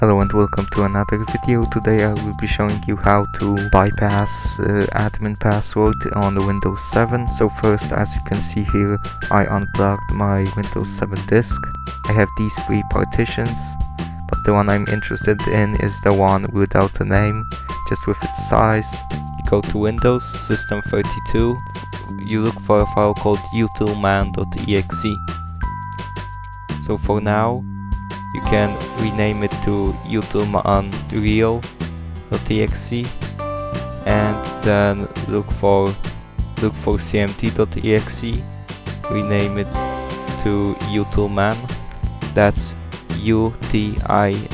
Hello and welcome to another video. Today I will be showing you how to bypass admin password on the Windows 7. So first, as you can see here, I unplugged my Windows 7 disk. I have these three partitions, but the one I'm interested in is the one without a name, just with its size. You go to Windows, System 32, you look for a file called Utilman.exe. So for now, you can rename it to Utilman.exe and then look for cmt.exe, rename it to Utilman, that's UTILMAN,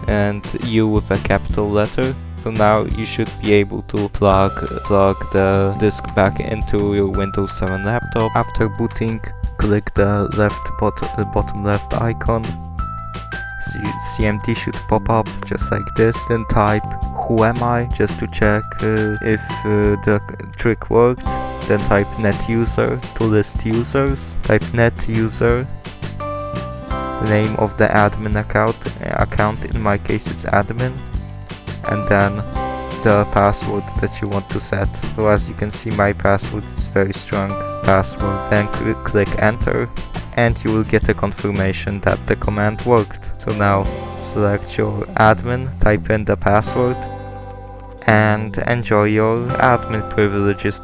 and U with a capital letter. So now you should be able to plug the disk back into your Windows 7 laptop. After booting, click the bottom left icon. CMD should pop up just like this. Then type "who am I" just to check if the trick worked. Then type net user to list users. Type net user, the name of the admin account. In my case it's admin, and then the password that you want to set. So as you can see, my password is very strong password. Then click enter and you will get a confirmation that the command worked. So now select your admin, type in the password and enjoy your admin privileges.